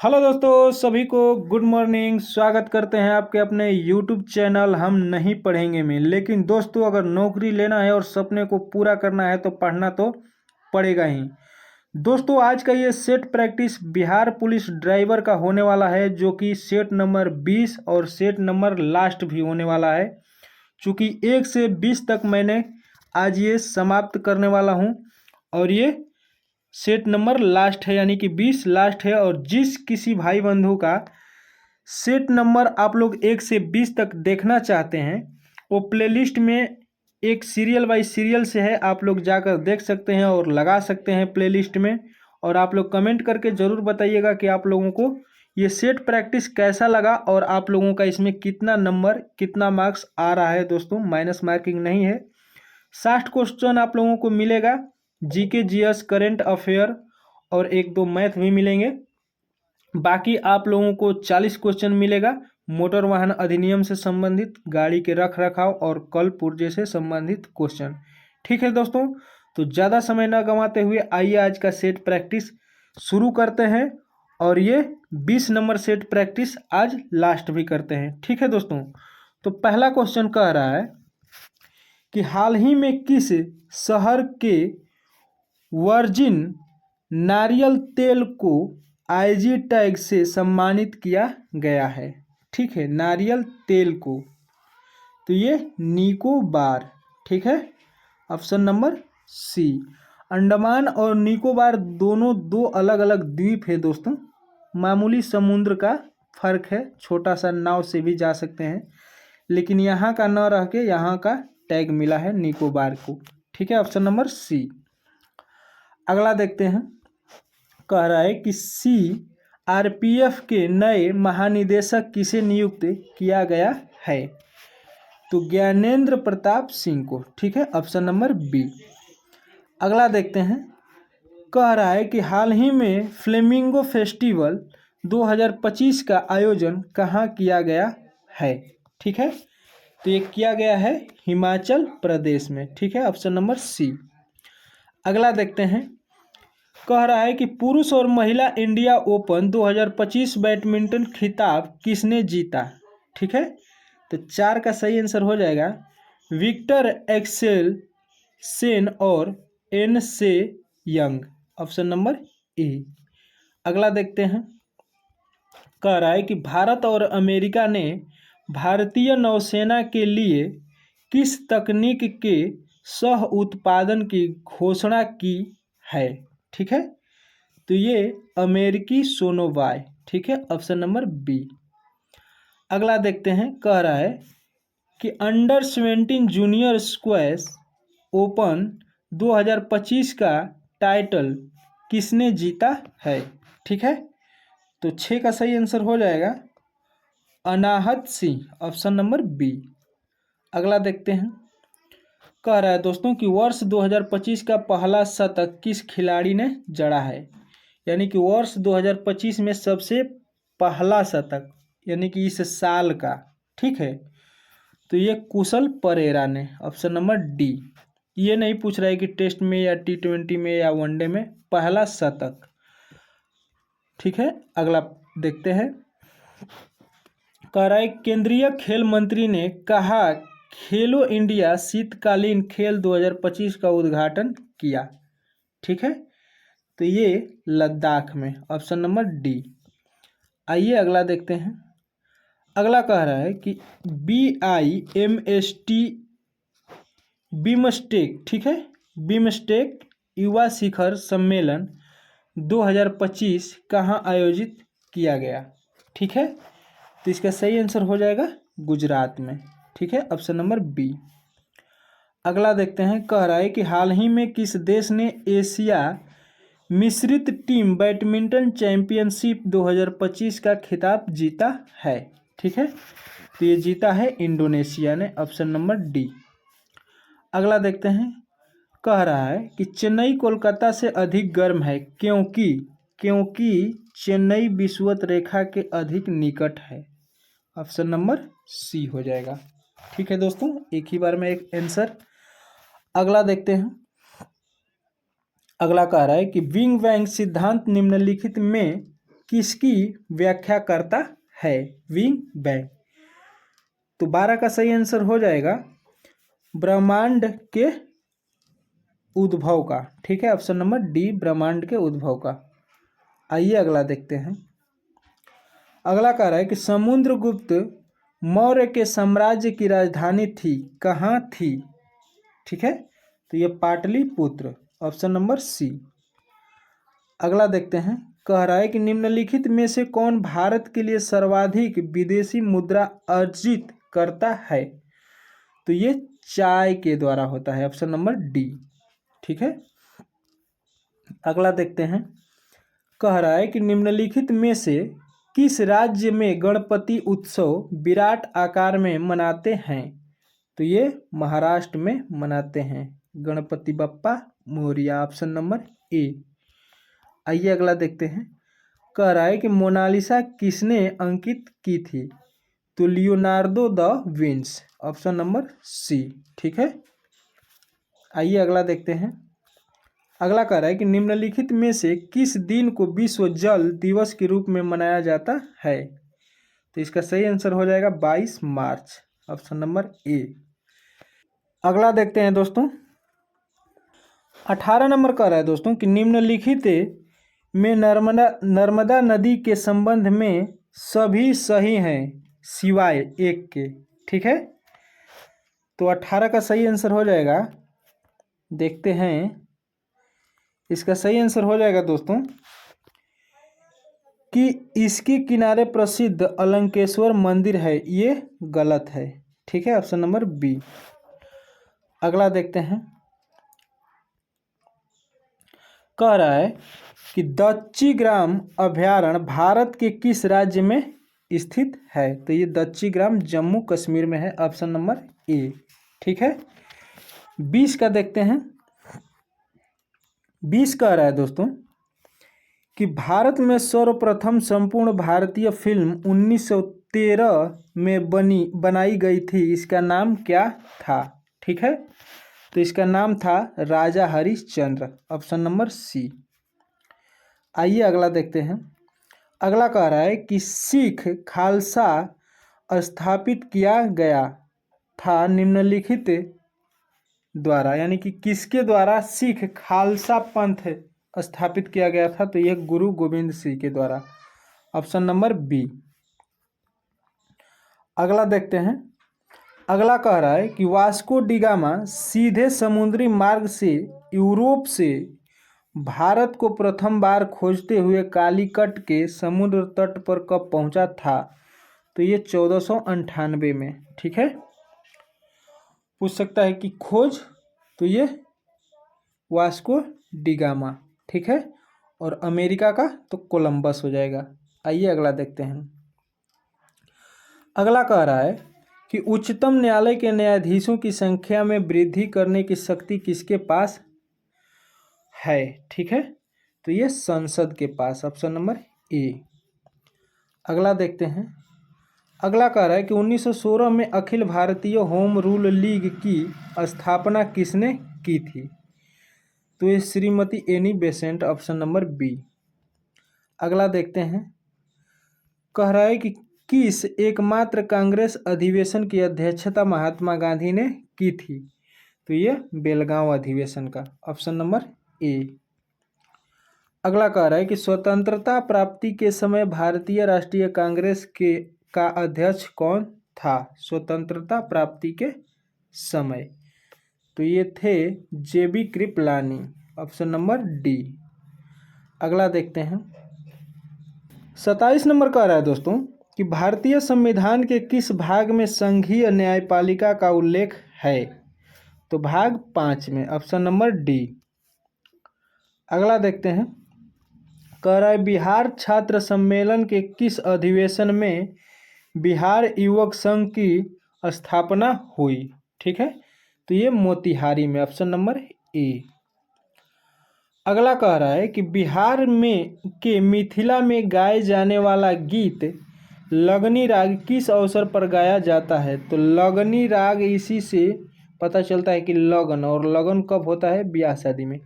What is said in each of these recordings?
Hello दोस्तों, सभी को गुड मॉर्निंग। स्वागत करते हैं आपके अपने यूट्यूब चैनल हम नहीं पढ़ेंगे में। लेकिन दोस्तों, अगर नौकरी लेना है और सपने को पूरा करना है तो पढ़ना तो पड़ेगा ही। दोस्तों, आज का ये set practice Bihar police driver का होने वाला है, जो कि सेट नंबर 20 और सेट नंबर लास्ट भी होने वाला है। चूँकि 1 से 20 तक मैंने आज ये समाप्त करने वाला हूँ और ये सेट नंबर लास्ट है, यानी कि 20 लास्ट है। और जिस किसी भाई बंधु का सेट नंबर आप लोग 1 से 20 तक देखना चाहते हैं, वो प्लेलिस्ट में एक सीरियल बाई सीरियल से है, आप लोग जाकर देख सकते हैं और लगा सकते हैं प्लेलिस्ट में। और आप लोग कमेंट करके ज़रूर बताइएगा कि आप लोगों को ये सेट प्रैक्टिस कैसा लगा और आप लोगों का इसमें कितना नंबर कितना मार्क्स आ रहा है। दोस्तों, माइनस मार्किंग नहीं है। 60 क्वेश्चन आप लोगों को मिलेगा, जीके जीएस करंट अफेयर और 1-2 मैथ भी मिलेंगे। बाकी आप लोगों को 40 क्वेश्चन मिलेगा मोटर वाहन अधिनियम से संबंधित, गाड़ी के रख रखाव और कल पुर्जे से संबंधित क्वेश्चन। ठीक है दोस्तों, तो ज़्यादा समय न गंवाते हुए आइए आज का सेट प्रैक्टिस शुरू करते हैं। और ये 20 नंबर सेट प्रैक्टिस आज लास्ट भी करते हैं। ठीक है दोस्तों, तो पहला क्वेश्चन कह रहा है कि हाल ही में किस शहर के वर्जिन नारियल तेल को आईजी टैग से सम्मानित किया गया है? ठीक है, नारियल तेल को, तो ये निकोबार। ठीक है, ऑप्शन नंबर सी। अंडमान और निकोबार दोनों दो अलग अलग द्वीप है दोस्तों। मामूली समुद्र का फर्क है, छोटा सा नाव से भी जा सकते हैं, लेकिन यहाँ का न रह के यहाँ का टैग मिला है निकोबार को। ठीक है, ऑप्शन नंबर सी। अगला देखते हैं, कह रहा है कि सीआरपीएफ के नए महानिदेशक किसे नियुक्त किया गया है? तो ज्ञानेंद्र प्रताप सिंह को। ठीक है, ऑप्शन नंबर बी। अगला देखते हैं, कह रहा है कि हाल ही में फ्लेमिंगो फेस्टिवल 2025 का आयोजन कहाँ किया गया है? ठीक है, तो ये किया गया है हिमाचल प्रदेश में। ठीक है, ऑप्शन नंबर सी। अगला देखते हैं, कह रहा है कि पुरुष और महिला इंडिया ओपन 2025 बैडमिंटन खिताब किसने जीता? ठीक है, तो 4 का सही आंसर हो जाएगा विक्टर एक्सेल सेन और एन से यंग, ऑप्शन नंबर ए। अगला देखते हैं, कह रहा है कि भारत और अमेरिका ने भारतीय नौसेना के लिए किस तकनीक के सह उत्पादन की घोषणा की है? ठीक है, तो ये अमेरिकी सोनोवाय। ठीक है, ऑप्शन नंबर बी। अगला देखते हैं, कह रहा है कि अंडर 17 जूनियर स्क्वैश ओपन 2025 का टाइटल किसने जीता है? ठीक है, तो 6 का सही आंसर हो जाएगा अनाहत सिंह, ऑप्शन नंबर बी। अगला देखते हैं, कह रहा है दोस्तों कि वर्ष 2025 का पहला शतक किस खिलाड़ी ने जड़ा है? यानी कि वर्ष 2025 में सबसे पहला शतक, यानी कि इस साल का। ठीक है, तो ये कुशल परेरा ने, ऑप्शन नंबर डी। ये नहीं पूछ रहा है कि टेस्ट में या T20 में या वनडे में, पहला शतक। ठीक है, अगला देखते हैं, कह रहा है केंद्रीय खेल मंत्री ने कहा खेलो इंडिया शीतकालीन खेल 2025 का उद्घाटन किया। ठीक है, तो ये लद्दाख में, ऑप्शन नंबर डी। आइए अगला देखते हैं। अगला कह रहा है कि BIMST बिमस्टेक, ठीक है, बिमस्टेक युवा शिखर सम्मेलन 2025 कहाँ आयोजित किया गया? ठीक है, तो इसका सही आंसर हो जाएगा गुजरात में। ठीक है, ऑप्शन नंबर बी। अगला देखते हैं, कह रहा है कि हाल ही में किस देश ने एशिया मिश्रित टीम बैडमिंटन चैंपियनशिप 2025 का खिताब जीता है? ठीक है, तो ये जीता है इंडोनेशिया ने, ऑप्शन नंबर डी। अगला देखते हैं, कह रहा है कि चेन्नई कोलकाता से अधिक गर्म है क्योंकि चेन्नई विषुवत रेखा के अधिक निकट है, ऑप्शन नंबर सी हो जाएगा। ठीक है दोस्तों, एक ही बार में एक आंसर। अगला देखते हैं, अगला कह रहा है कि बिग बैंग सिद्धांत निम्नलिखित में किसकी व्याख्या करता है? Big bang. तो 12 का सही आंसर हो जाएगा ब्रह्मांड के उद्भव का। ठीक है, ऑप्शन नंबर डी, ब्रह्मांड के उद्भव का। आइए अगला देखते हैं। अगला कह रहा है कि समुद्रगुप्त मौर्य के साम्राज्य की राजधानी थी, कहाँ थी? ठीक है, तो ये पाटलिपुत्र, ऑप्शन नंबर सी। अगला देखते हैं। कह रहा है कि निम्नलिखित में से कौन भारत के लिए सर्वाधिक विदेशी मुद्रा अर्जित करता है? तो ये चाय के द्वारा होता है, ऑप्शन नंबर डी। ठीक है, अगला देखते हैं। कह रहा है कि निम्नलिखित में से किस राज्य में गणपति उत्सव विराट आकार में मनाते हैं? तो ये महाराष्ट्र में मनाते हैं, Ganpati Bappa Morya, option number A. आइए अगला देखते हैं। कह रहा है कि मोनालिसा किसने अंकित की थी? तो Leonardo da Vinci, option number C. ठीक है, आइए अगला देखते हैं। अगला कह रहा है कि निम्नलिखित में से किस दिन को विश्व जल दिवस के रूप में मनाया जाता है? तो इसका सही आंसर हो जाएगा 22 मार्च, ऑप्शन नंबर ए। अगला देखते हैं दोस्तों। 18 नंबर कह रहा है दोस्तों कि निम्नलिखित में नर्मदा नदी के संबंध में सभी सही हैं सिवाय एक के। ठीक है, तो 18 का सही आंसर हो जाएगा, देखते हैं। इसका सही आंसर हो जाएगा दोस्तों कि इसके किनारे प्रसिद्ध अलंकेश्वर मंदिर है, ये गलत है। ठीक है, ऑप्शन नंबर बी। अगला देखते हैं। कह रहा है कि दच्चीग्राम अभयारण्य भारत के किस राज्य में स्थित है? तो ये दच्चीग्राम जम्मू कश्मीर में है, ऑप्शन नंबर ए। ठीक है, 20 का देखते हैं। 20 कह रहा है दोस्तों कि भारत में सर्वप्रथम संपूर्ण भारतीय फिल्म 1913 में बनाई गई थी, इसका नाम क्या था? ठीक है, तो इसका नाम था राजा हरिश्चंद्र, ऑप्शन नंबर सी। आइए अगला देखते हैं। अगला कह रहा है कि सिख खालसा स्थापित किया गया था निम्नलिखित द्वारा, यानी कि किसके द्वारा सिख खालसा पंथ स्थापित किया गया था? तो यह गुरु गोविंद सिंह के द्वारा, ऑप्शन नंबर बी। अगला देखते हैं। अगला कह रहा है कि वास्को डी गामा सीधे समुद्री मार्ग से यूरोप से भारत को प्रथम बार खोजते हुए कालीकट के समुद्र तट पर कब पहुंचा था? तो ये 1498 में। ठीक है, पूछ सकता है कि खोज, तो ये वास्को डी गामा। ठीक है, और अमेरिका का तो कोलंबस हो जाएगा। आइए अगला देखते हैं। अगला कह रहा है कि उच्चतम न्यायालय के न्यायाधीशों की संख्या में वृद्धि करने की शक्ति किसके पास है? ठीक है, तो ये संसद के पास, ऑप्शन नंबर ए। अगला देखते हैं। अगला कह रहा है कि 1916 में Akhil Bharatiya home rule league की स्थापना किसने की थी? तो ये Shrimati Annie Besant, option number B. अगला देखते हैं। कह रहा है कि किस एकमात्र कांग्रेस अधिवेशन की अध्यक्षता महात्मा गांधी ने की थी? तो ये बेलगांव अधिवेशन का, ऑप्शन नंबर ए। अगला कह रहा है कि स्वतंत्रता प्राप्ति के समय भारतीय राष्ट्रीय कांग्रेस के का अध्यक्ष कौन था? स्वतंत्रता प्राप्ति के समय, तो ये थे जेबी कृपलानी, ऑप्शन नंबर डी। अगला देखते हैं। 27 नंबर कह रहा है दोस्तों कि भारतीय संविधान के किस भाग में संघीय न्यायपालिका का उल्लेख है? तो भाग 5 में, ऑप्शन नंबर डी। अगला देखते हैं। कह रहा है बिहार छात्र सम्मेलन के किस अधिवेशन में बिहार युवक संघ की स्थापना हुई? ठीक है, तो ये मोतिहारी में, ऑप्शन नंबर ए। अगला कह रहा है कि बिहार में के मिथिला में गाए जाने वाला गीत लगनी राग किस अवसर पर गाया जाता है? तो लगनी राग इसी से पता चलता है कि लगन, और लगन कब होता है? ब्याह शादी में।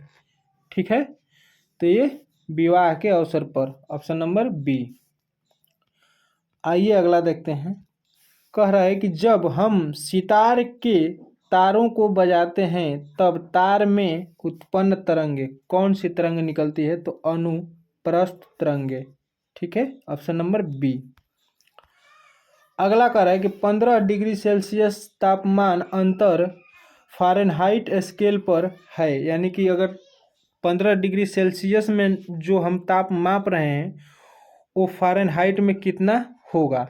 ठीक है, तो ये विवाह के अवसर पर, ऑप्शन नंबर बी। आइए अगला देखते हैं। कह रहा है कि जब हम सितार के तारों को बजाते हैं तब तार में उत्पन्न तरंगे, कौन सी तरंग निकलती है? तो अनुप्रस्थ तरंगे। ठीक है, ऑप्शन नंबर बी। अगला कह रहा है कि 15 डिग्री सेल्सियस तापमान अंतर फ़ारेनहाइट स्केल पर है, यानी कि अगर 15 डिग्री सेल्सियस में जो हम ताप माप रहे हैं वो फ़ारेनहाइट में कितना होगा?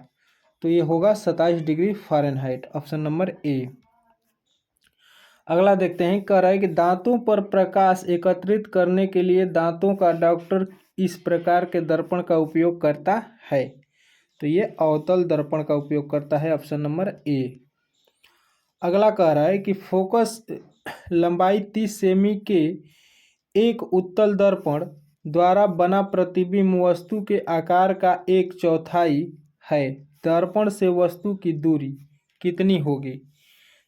तो ये होगा 27 डिग्री फ़ारेनहाइट, ऑप्शन नंबर ए। अगला देखते हैं। कह रहा है कि दांतों पर प्रकाश एकत्रित करने के लिए दांतों का डॉक्टर इस प्रकार के दर्पण का उपयोग करता है। तो ये अवतल दर्पण का उपयोग करता है, ऑप्शन नंबर ए। अगला कह रहा है कि फोकस लंबाई 30 सेमी के एक उत्तल दर्पण द्वारा बना प्रतिबिंब वस्तु के आकार का 1/4 है। दर्पण से वस्तु की दूरी कितनी होगी?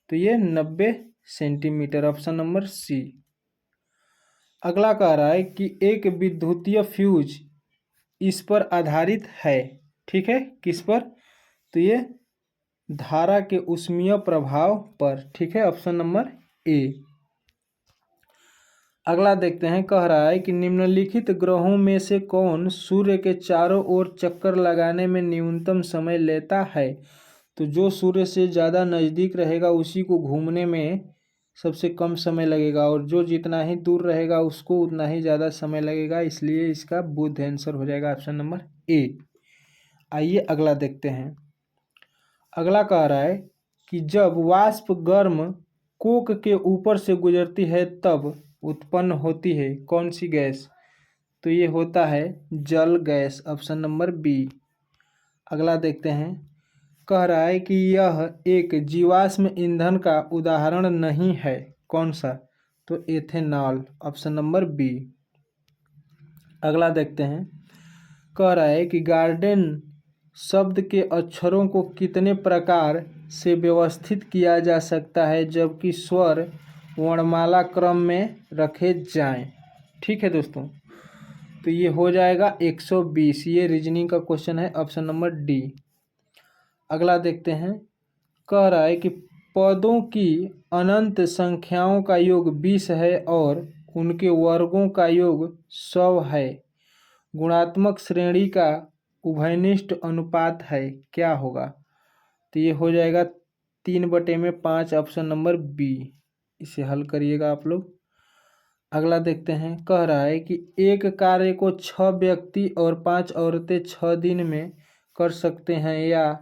तो ये 90 सेंटीमीटर, ऑप्शन नंबर सी। अगला कह रहा है कि एक विद्युतीय फ्यूज इस पर आधारित है। ठीक है, किस पर? तो ये धारा के ऊष्मीय प्रभाव पर। ठीक है, ऑप्शन नंबर ए। अगला देखते हैं। कह रहा है कि निम्नलिखित ग्रहों में से कौन सूर्य के चारों ओर चक्कर लगाने में न्यूनतम समय लेता है? तो जो सूर्य से ज़्यादा नज़दीक रहेगा उसी को घूमने में सबसे कम समय लगेगा, और जो जितना ही दूर रहेगा उसको उतना ही ज़्यादा समय लगेगा, इसलिए इसका बुध आंसर हो जाएगा, ऑप्शन नंबर ए। आइए अगला देखते हैं। अगला कह रहा है कि जब वाष्प गर्म कोक के ऊपर से गुजरती है तब उत्पन्न होती है कौन सी गैस? तो ये होता है जल गैस, ऑप्शन नंबर बी। अगला देखते हैं। कह रहा है कि यह एक जीवाश्म ईंधन का उदाहरण नहीं है, कौन सा? तो एथेनॉल, ऑप्शन नंबर बी। अगला देखते हैं। कह रहा है कि गार्डन शब्द के अक्षरों को कितने प्रकार से व्यवस्थित किया जा सकता है जबकि स्वर वर्णमाला क्रम में रखे जाएं? ठीक है दोस्तों, तो ये हो जाएगा 120। ये रीजनिंग का क्वेश्चन है, ऑप्शन नंबर डी। अगला देखते हैं। कह रहा है कि पदों की अनंत संख्याओं का योग 20 है और उनके वर्गों का योग 100 है। गुणात्मक श्रेणी का उभयनिष्ठ अनुपात है, क्या होगा? तो ये हो जाएगा 3/5, ऑप्शन नंबर बी। इसे हल करिएगा आप लोग। अगला देखते हैं। कह रहा है कि एक कार्य को 6 व्यक्ति और 5 औरतें 6 दिन में कर सकते हैं, या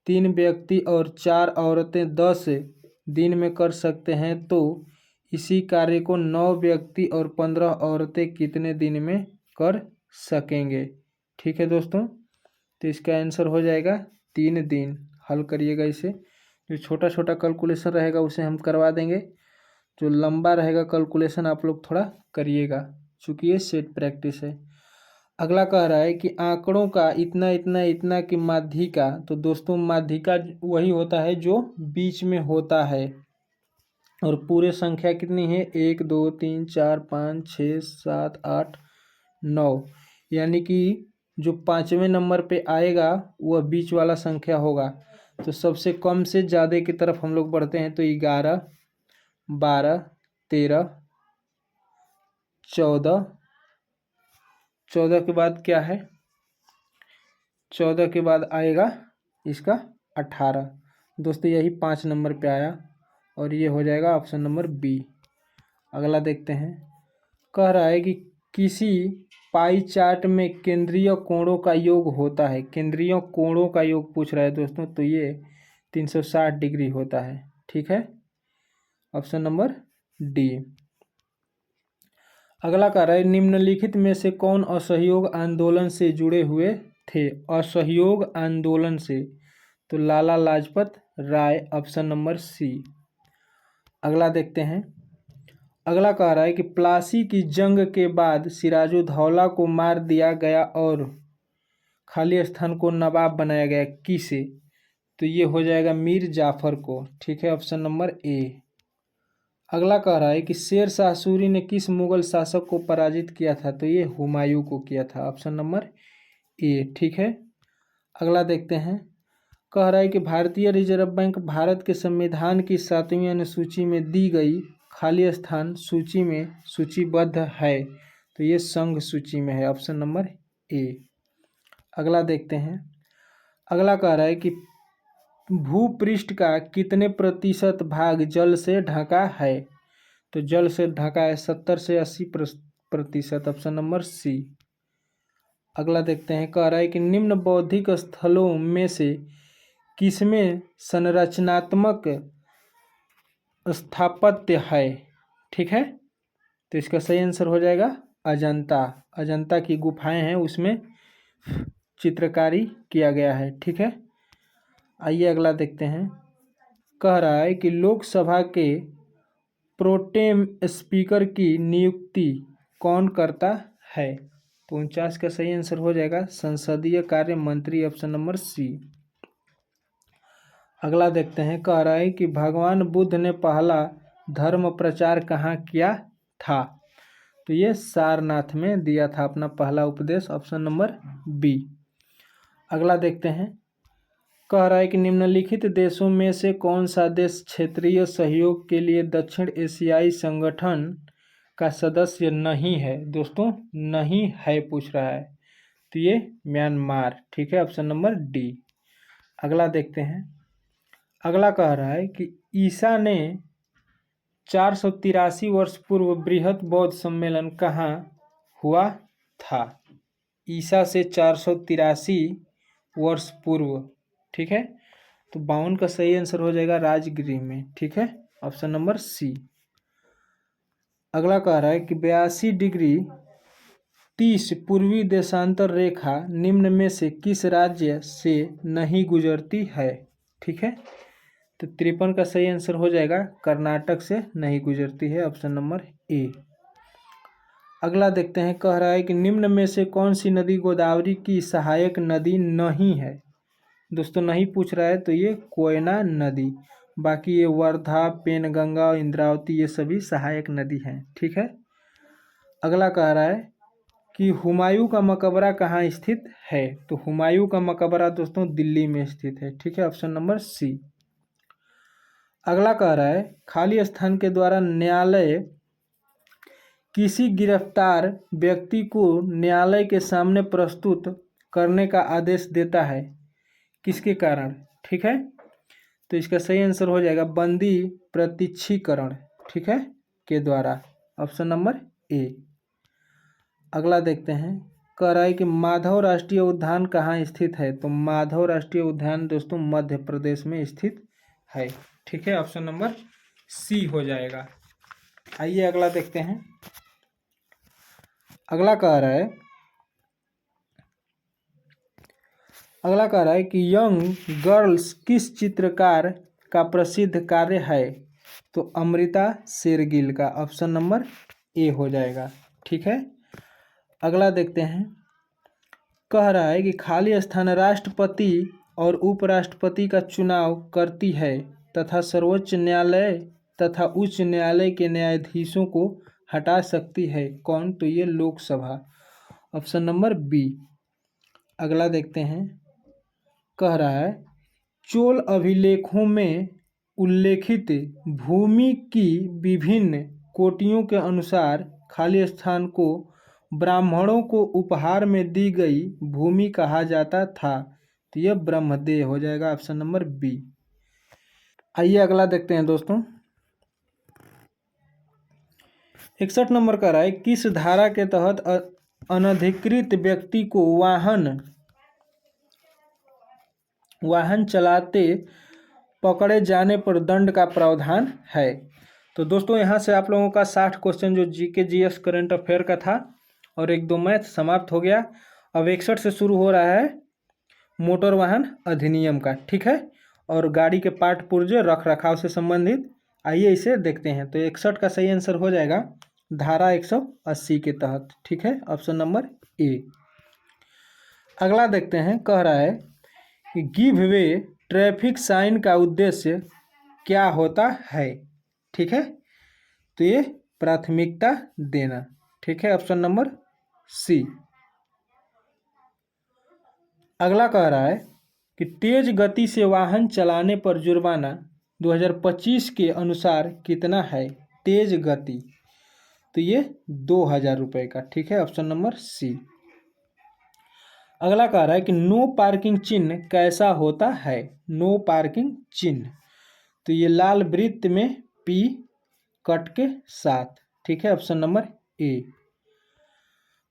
3 व्यक्ति और 4 औरतें 10 दिन में कर सकते हैं, तो इसी कार्य को 9 व्यक्ति और 15 औरतें कितने दिन में कर सकेंगे? ठीक है दोस्तों, तो इसका आंसर हो जाएगा 3 दिन। हल करिएगा इसे। जो छोटा छोटा कैलकुलेशन रहेगा उसे हम करवा देंगे, जो लंबा रहेगा कैलकुलेशन आप लोग थोड़ा करिएगा, चूँकि ये सेट प्रैक्टिस है। अगला कह रहा है कि आंकड़ों का इतना इतना इतना की माध्यिका। तो दोस्तों माध्यिका वही होता है जो बीच में होता है, और पूरे संख्या कितनी है? 1 2 3 4 5 6 7 8 9, यानी कि जो 5वें नंबर पे आएगा वह बीच वाला संख्या होगा। तो सबसे कम से ज़्यादा की तरफ हम लोग बढ़ते हैं, तो 11 12 13 14, 14 के बाद क्या है? 14 के बाद आएगा इसका 18। दोस्तों यही 5 नंबर पे आया, और ये हो जाएगा ऑप्शन नंबर बी। अगला देखते हैं। कह रहा है कि किसी पाई चार्ट में केंद्रीय कोणों का योग होता है। केंद्रीय कोणों का योग पूछ रहा है दोस्तों, तो ये 360 डिग्री होता है। ठीक है, ऑप्शन नंबर डी। अगला कह रहा है निम्नलिखित में से कौन असहयोग आंदोलन से जुड़े हुए थे? असहयोग आंदोलन से, तो Lala Lajpat Rai, option number C. अगला देखते हैं। अगला कह रहा है कि प्लासी की जंग के बाद सिराजुद्दौला को मार दिया गया और खाली स्थान को नवाब बनाया गया, किसे? तो ये हो जाएगा मीर जाफर को। ठीक है, ऑप्शन नंबर ए। अगला कह रहा है कि शेर शाह सूरी ने किस मुगल शासक को पराजित किया था, तो ये हुमायूं को किया था, ऑप्शन नंबर ए। ठीक है, अगला देखते हैं। कह रहा है कि भारतीय रिजर्व बैंक भारत के संविधान की 7वीं अनुसूची में दी गई खाली स्थान सूची में सूचीबद्ध है, तो ये संघ सूची में है, ऑप्शन नंबर ए। अगला देखते हैं। अगला कह रहा है कि भूपृष्ठ का कितने प्रतिशत भाग जल से ढका है, तो जल से ढका है 70 से 80%, ऑप्शन नंबर सी। अगला देखते हैं। कह रहा है कि निम्न बौद्धिक स्थलों में से किसमें संरचनात्मक स्थापत्य है। ठीक है, तो इसका सही आंसर हो जाएगा अजंता। अजंता की गुफाएं हैं, उसमें चित्रकारी किया गया है। ठीक है, आइए अगला देखते हैं। कह रहा है कि लोकसभा के प्रोटेम स्पीकर की नियुक्ति कौन करता है, तो 49 का सही आंसर हो जाएगा संसदीय कार्य मंत्री, ऑप्शन नंबर सी। अगला देखते हैं। कह रहा है कि भगवान बुद्ध ने पहला धर्म प्रचार कहाँ किया था, तो ये सारनाथ में दिया था अपना पहला उपदेश, ऑप्शन नंबर बी। अगला देखते हैं। कह रहा है कि निम्नलिखित देशों में से कौन सा देश क्षेत्रीय सहयोग के लिए दक्षिण एशियाई संगठन का सदस्य नहीं है। दोस्तों नहीं है पूछ रहा है, तो ये म्यांमार। ठीक है, ऑप्शन नंबर डी। अगला देखते हैं। अगला कह रहा है कि ईसा ने 483 वर्ष पूर्व बृहत बौद्ध सम्मेलन कहाँ हुआ था। ईसा से 483 वर्ष पूर्व। ठीक है, तो 52 का सही आंसर हो जाएगा राजगृह में। ठीक है, ऑप्शन नंबर सी। अगला कह रहा है कि 82 डिग्री 30 पूर्वी देशांतर रेखा निम्न में से किस राज्य से नहीं गुजरती है। ठीक है, तो 53 का सही आंसर हो जाएगा कर्नाटक से नहीं गुजरती है, ऑप्शन नंबर ए। अगला देखते हैं। कह रहा है कि निम्न में से कौन सी नदी गोदावरी की सहायक नदी नहीं है। दोस्तों नहीं पूछ रहा है, तो ये कोयना नदी। बाकी ये वर्धा, पेनगंगा और इंद्रावती ये सभी सहायक नदी हैं। ठीक है, अगला कह रहा है कि हुमायूं का मकबरा कहाँ स्थित है, तो हुमायूं का मकबरा दोस्तों दिल्ली में स्थित है। ठीक है, ऑप्शन नंबर सी। अगला कह रहा है खाली स्थान के द्वारा न्यायालय किसी गिरफ्तार व्यक्ति को न्यायालय के सामने प्रस्तुत करने का आदेश देता है, किसके कारण। ठीक है, तो इसका सही आंसर हो जाएगा बंदी प्रत्यक्षीकरण। ठीक है, के द्वारा, ऑप्शन नंबर ए। अगला देखते हैं। कह रहा है कि माधव राष्ट्रीय उद्यान कहाँ स्थित है, तो माधव राष्ट्रीय उद्यान दोस्तों मध्य प्रदेश में स्थित है। ठीक है, ऑप्शन नंबर सी हो जाएगा। आइए अगला देखते हैं। अगला कह रहा है कि यंग गर्ल्स किस चित्रकार का प्रसिद्ध कार्य है, तो अमृता शेरगिल का, ऑप्शन नंबर ए हो जाएगा। ठीक है, अगला देखते हैं। कह रहा है कि खाली स्थान राष्ट्रपति और उपराष्ट्रपति का चुनाव करती है तथा सर्वोच्च न्यायालय तथा उच्च न्यायालय के न्यायाधीशों को हटा सकती है, कौन, तो ये लोकसभा, ऑप्शन नंबर बी। अगला देखते हैं। कह रहा है चोल अभिलेखों में उल्लेखित भूमि की विभिन्न कोटियों के अनुसार खाली स्थान को ब्राह्मणों को उपहार में दी गई भूमि कहा जाता था, तो यह ब्रह्मदेह हो जाएगा, ऑप्शन नंबर बी। आइए अगला देखते हैं दोस्तों। 61 नंबर का है किस धारा के तहत अनधिकृत व्यक्ति को वाहन चलाते पकड़े जाने पर दंड का प्रावधान है। तो दोस्तों यहाँ से आप लोगों का 60 क्वेश्चन जो जीके जीएस करंट अफेयर का था और 1-2 मैथ समाप्त हो गया। अब 61 से शुरू हो रहा है मोटर वाहन अधिनियम का। ठीक है, और गाड़ी के पार्ट पुर्जे रख रखाव से संबंधित। आइए इसे देखते हैं। तो 61 का सही आंसर हो जाएगा धारा 180 के तहत। ठीक है, ऑप्शन नंबर ए। अगला देखते हैं। कह रहा है कि गिव वे ट्रैफिक साइन का उद्देश्य क्या होता है। ठीक है, तो ये प्राथमिकता देना। ठीक है, ऑप्शन नंबर सी। अगला कह रहा है कि तेज गति से वाहन चलाने पर जुर्माना 2025 के अनुसार कितना है। तेज गति, तो ये 2000 रुपये का। ठीक है, ऑप्शन नंबर सी। अगला कह रहा है कि नो पार्किंग चिन्ह कैसा होता है। नो पार्किंग चिन्ह, तो ये लाल वृत्त में पी कट के साथ। ठीक है, ऑप्शन नंबर ए।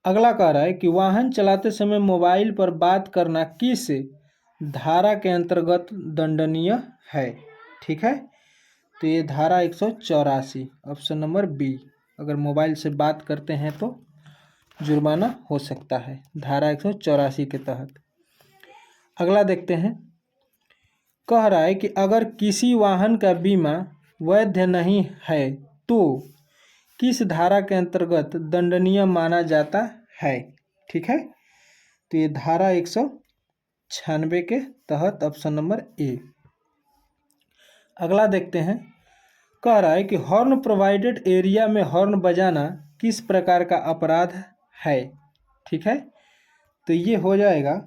अगला कह रहा है कि वाहन चलाते समय मोबाइल पर बात करना किस धारा के अंतर्गत दंडनीय है। ठीक है, तो ये धारा 184, ऑप्शन नंबर बी। अगर मोबाइल से बात करते हैं तो जुर्माना हो सकता है, धारा 184 के तहत। अगला देखते हैं, कह रहा है कि अगर किसी वाहन का बीमा वैध नहीं है तो किस धारा के अंतर्गत दंडनीय माना जाता है। ठीक है, तो ये धारा 196 के तहत, ऑप्शन नंबर ए। अगला देखते हैं, कह रहा है कि हॉर्न प्रोवाइडेड एरिया में हॉर्न बजाना किस प्रकार का अपराध है। ठीक है, तो ये हो जाएगा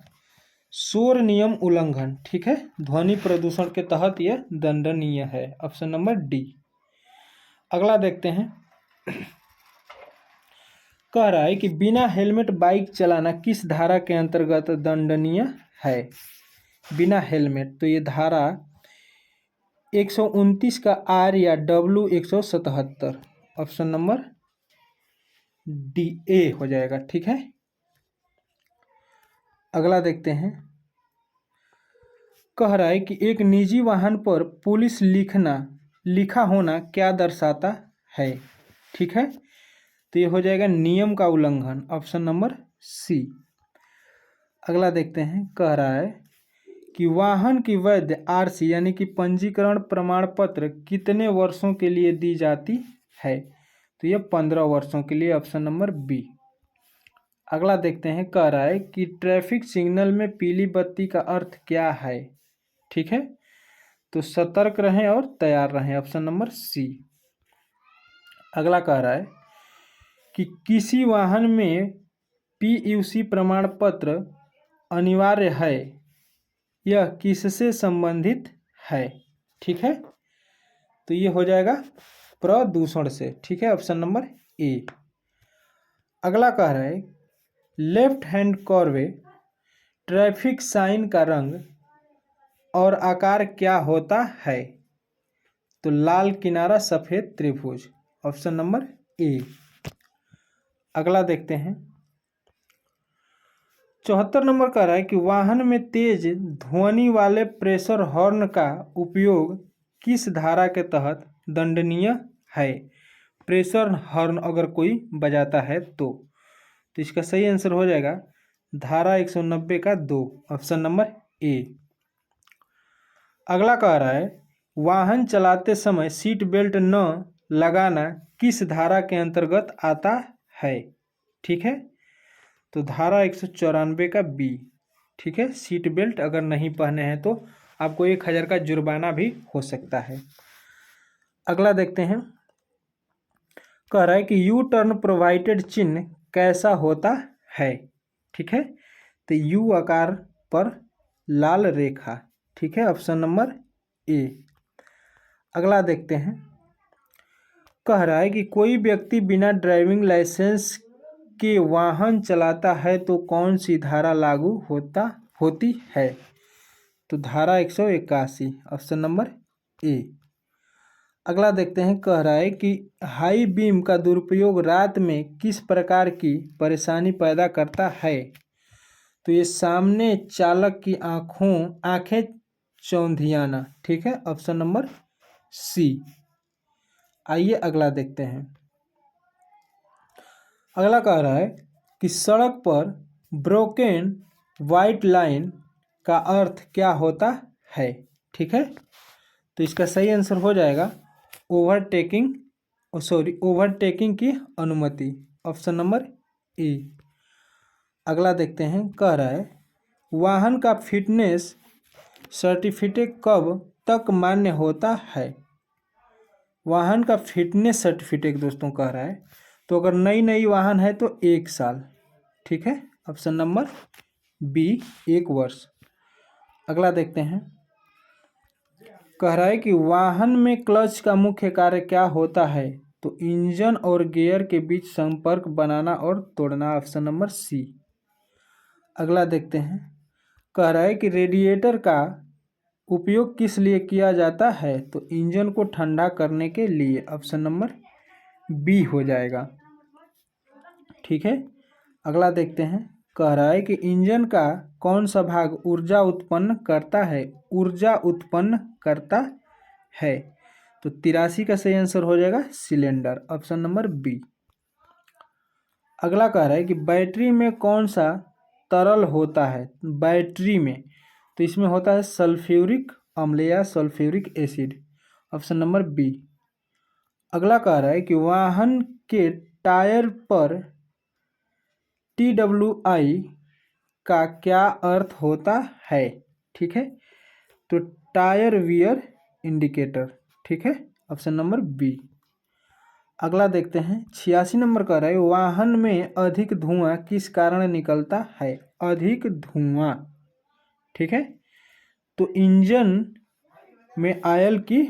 शोर नियम उल्लंघन। ठीक है, ध्वनि प्रदूषण के तहत यह दंडनीय है, ऑप्शन नंबर डी। अगला देखते हैं, कह रहा है कि बिना हेलमेट बाइक चलाना किस धारा के अंतर्गत दंडनीय है। बिना हेलमेट, तो ये धारा 129 का आर या W 177, option number D A हो जाएगा। ठीक है, अगला देखते हैं, कह रहा है कि एक निजी वाहन पर पुलिस लिखा होना क्या दर्शाता है। ठीक है, तो ये हो जाएगा नियम का उल्लंघन, ऑप्शन नंबर सी। अगला देखते हैं, कह रहा है कि वाहन की वैध आरसी यानी कि पंजीकरण प्रमाण पत्र कितने वर्षों के लिए दी जाती है। तो ये 15 वर्षों के लिए, ऑप्शन नंबर बी। अगला देखते हैं, कह रहा है कि ट्रैफिक सिग्नल में पीली बत्ती का अर्थ क्या है। ठीक है, तो सतर्क रहें और तैयार रहें, ऑप्शन नंबर सी। अगला कह रहा है कि किसी वाहन में पीयूसी प्रमाण पत्र अनिवार्य है, यह किससे संबंधित है। ठीक है, तो ये हो जाएगा प्रदूषण से। ठीक है, ऑप्शन नंबर ए। अगला कह रहा है left hand curve traffic sign का रंग और आकार क्या होता है। तो लाल किनारा सफेद त्रिभुज, ऑप्शन नंबर ए। अगला देखते हैं, 74 नंबर कह रहा है कि वाहन में तेज ध्वनि वाले प्रेशर हॉर्न का उपयोग किस धारा के तहत दंडनीय है। प्रेशर हॉर्न अगर कोई बजाता है तो इसका सही आंसर हो जाएगा धारा 190 का 2, ऑप्शन नंबर ए। अगला कह रहा है वाहन चलाते समय सीट बेल्ट न लगाना किस धारा के अंतर्गत आता है। ठीक है, तो धारा 194 का बी। ठीक है, सीट बेल्ट अगर नहीं पहने हैं तो आपको 1000 का जुर्माना भी हो सकता है। अगला देखते हैं, कह रहा है कि यू टर्न प्रोवाइडेड चिन्ह कैसा होता है। ठीक है, तो यू आकार पर लाल रेखा। ठीक है, ऑप्शन नंबर ए। अगला देखते हैं, कह रहा है कि कोई व्यक्ति बिना ड्राइविंग लाइसेंस के वाहन चलाता है तो कौन सी धारा लागू होती है। तो धारा 181, ऑप्शन नंबर ए। अगला देखते हैं, कह रहा है कि हाई बीम का दुरुपयोग रात में किस प्रकार की परेशानी पैदा करता है। तो ये सामने चालक की आंखें चौंधियाना। ठीक है, ऑप्शन नंबर सी। आइए अगला देखते हैं, अगला कह रहा है कि सड़क पर ब्रोकन वाइट लाइन का अर्थ क्या होता है। ठीक है, तो इसका सही आंसर हो जाएगा ओवरटेकिंग की अनुमति, ऑप्शन नंबर ए। अगला देखते हैं, कह रहा है वाहन का फिटनेस सर्टिफिकेट कब तक मान्य होता है। वाहन का फिटनेस सर्टिफिकेट दोस्तों कह रहा है, तो अगर नई वाहन है तो 1 साल, ठीक है, ऑप्शन नंबर बी 1 वर्ष। अगला देखते हैं, कह रहा है कि वाहन में क्लच का मुख्य कार्य क्या होता है, तो इंजन और गियर के बीच संपर्क बनाना और तोड़ना, ऑप्शन नंबर सी। अगला देखते हैं, कह रहा है कि रेडिएटर का उपयोग किस लिए किया जाता है, तो इंजन को ठंडा करने के लिए, ऑप्शन नंबर बी हो जाएगा, ठीक है। अगला देखते हैं, कह रहा है कि इंजन का कौन सा भाग ऊर्जा उत्पन्न करता है, ऊर्जा उत्पन्न करता है, तो 83 का सही आंसर हो जाएगा सिलेंडर, ऑप्शन नंबर बी। अगला कह रहा है कि बैटरी में कौन सा तरल होता है, बैटरी में, तो इसमें होता है सल्फ्यूरिक अम्ल या sulphuric acid, option number B. अगला कह रहा है कि वाहन के टायर पर TWI का क्या अर्थ होता है, ठीक है, तो टायर वियर इंडिकेटर, ठीक है, ऑप्शन नंबर बी। अगला देखते हैं, 86 नंबर कह रहा है वाहन में अधिक धुआं किस कारण निकलता है, अधिक धुआं, ठीक है, तो इंजन में ऑयल की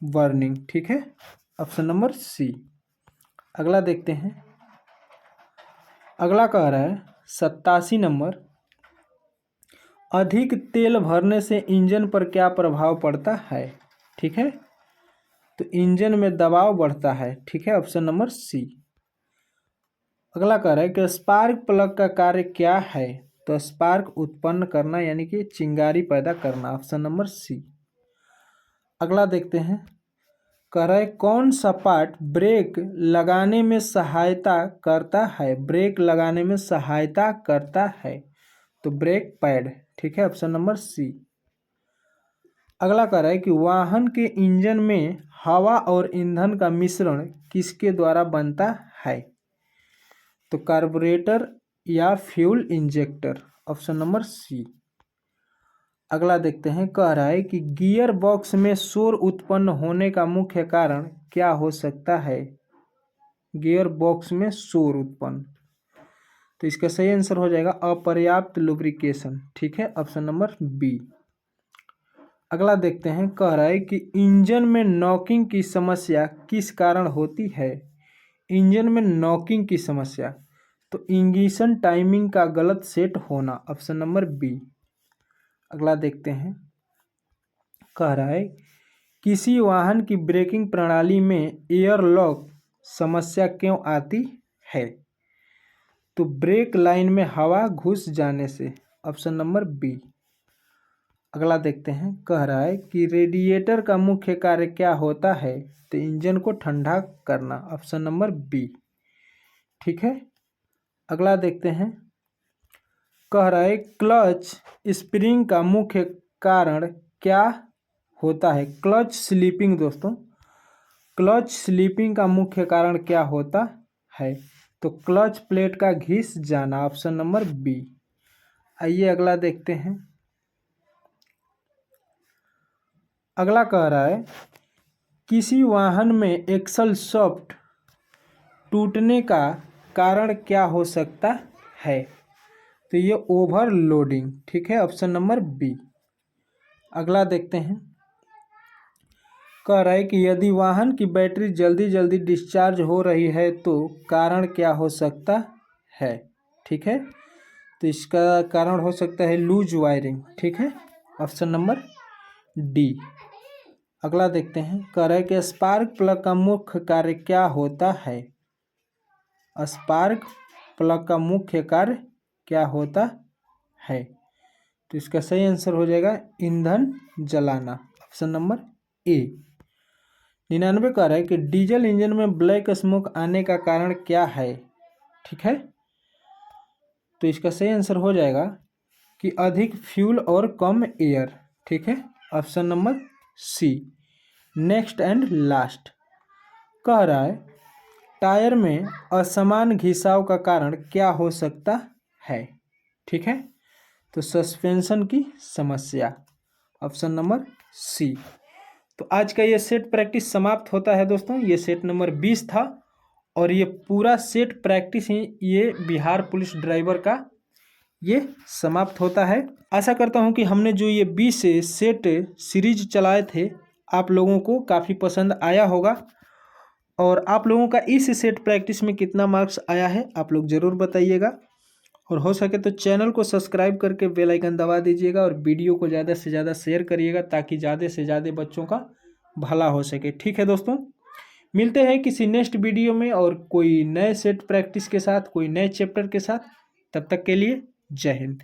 बर्निंग, ठीक है, ऑप्शन नंबर सी। अगला देखते हैं, अगला कह रहा है 87 नंबर, अधिक तेल भरने से इंजन पर क्या प्रभाव पड़ता है, ठीक है, तो इंजन में दबाव बढ़ता है, ठीक है, ऑप्शन नंबर सी। अगला कह रहा है कि स्पार्क प्लग का कार्य क्या है, तो स्पार्क उत्पन्न करना यानी कि चिंगारी पैदा करना, ऑप्शन नंबर सी। अगला देखते हैं, कह रहा है कौन सा पार्ट ब्रेक लगाने में सहायता करता है, ब्रेक लगाने में सहायता करता है, तो ब्रेक पैड, ठीक है, ऑप्शन नंबर सी। अगला कह रहा है कि वाहन के इंजन में हवा और ईंधन का मिश्रण किसके द्वारा बनता है, तो कार्बोरेटर या fuel injector, option number C. अगला देखते हैं, कह रहा है कि गियर बॉक्स में शोर उत्पन्न होने का मुख्य कारण क्या हो सकता है, गियर बॉक्स में शोर उत्पन्न, तो इसका सही आंसर हो जाएगा अपर्याप्त लुब्रिकेशन, ठीक है, ऑप्शन नंबर बी। अगला देखते हैं, कह रहा है कि इंजन में नॉकिंग की समस्या किस कारण होती है, इंजन में नॉकिंग की समस्या, तो इग्निशन टाइमिंग का गलत सेट होना, ऑप्शन नंबर बी। अगला देखते हैं, कह रहा है किसी वाहन की ब्रेकिंग प्रणाली में एयर लॉक समस्या क्यों आती है, तो ब्रेक लाइन में हवा घुस जाने से, ऑप्शन नंबर बी। अगला देखते हैं, कह रहा है कि रेडिएटर का मुख्य कार्य क्या होता है, तो इंजन को ठंडा करना, ऑप्शन नंबर बी, ठीक है। अगला देखते हैं, कह रहा है क्लच स्प्रिंग का मुख्य कारण क्या होता है, क्लच स्लीपिंग दोस्तों, क्लच स्लीपिंग का मुख्य कारण क्या होता है, तो क्लच प्लेट का घिस जाना, ऑप्शन नंबर बी। आइए अगला देखते हैं, अगला कह रहा है किसी वाहन में एक्सल शाफ्ट टूटने का कारण क्या हो सकता है, तो ये ओवरलोडिंग, ठीक है, ऑप्शन नंबर बी। अगला देखते हैं, कह रहा है कि यदि वाहन की बैटरी जल्दी डिस्चार्ज हो रही है तो कारण क्या हो सकता है, ठीक है, तो इसका कारण हो सकता है लूज वायरिंग, ठीक है, ऑप्शन नंबर डी। अगला देखते हैं, कह रहा है कि स्पार्क प्लग का मुख्य कार्य क्या होता है, स्पार्क प्लग का मुख्य कार्य क्या होता है, तो इसका सही आंसर हो जाएगा ईंधन जलाना, ऑप्शन नंबर ए। 99 कह रहा है कि डीजल इंजन में ब्लैक स्मोक आने का कारण क्या है, ठीक है, तो इसका सही आंसर हो जाएगा कि अधिक फ्यूल और कम एयर, ठीक है, option number C. Next and last, कह रहा है टायर में असमान घिसाव का कारण क्या हो सकता है, ठीक है, तो सस्पेंशन की समस्या, ऑप्शन नंबर सी। तो आज का ये सेट प्रैक्टिस समाप्त होता है दोस्तों। ये सेट नंबर 20 था और ये पूरा सेट प्रैक्टिस ही ये बिहार पुलिस ड्राइवर का ये समाप्त होता है। आशा करता हूँ कि हमने जो ये 20 सेट सीरीज चलाए थे आप लोगों को काफ़ी पसंद आया होगा और आप लोगों का इस सेट प्रैक्टिस में कितना मार्क्स आया है आप लोग ज़रूर बताइएगा। और हो सके तो चैनल को सब्सक्राइब करके बेल आइकन दबा दीजिएगा और वीडियो को ज़्यादा से ज़्यादा शेयर करिएगा ताकि ज़्यादा से ज़्यादा बच्चों का भला हो सके। ठीक है दोस्तों, मिलते हैं किसी नेक्स्ट वीडियो में और कोई नए सेट प्रैक्टिस के साथ, कोई नए चैप्टर के साथ। तब तक के लिए जय हिंद।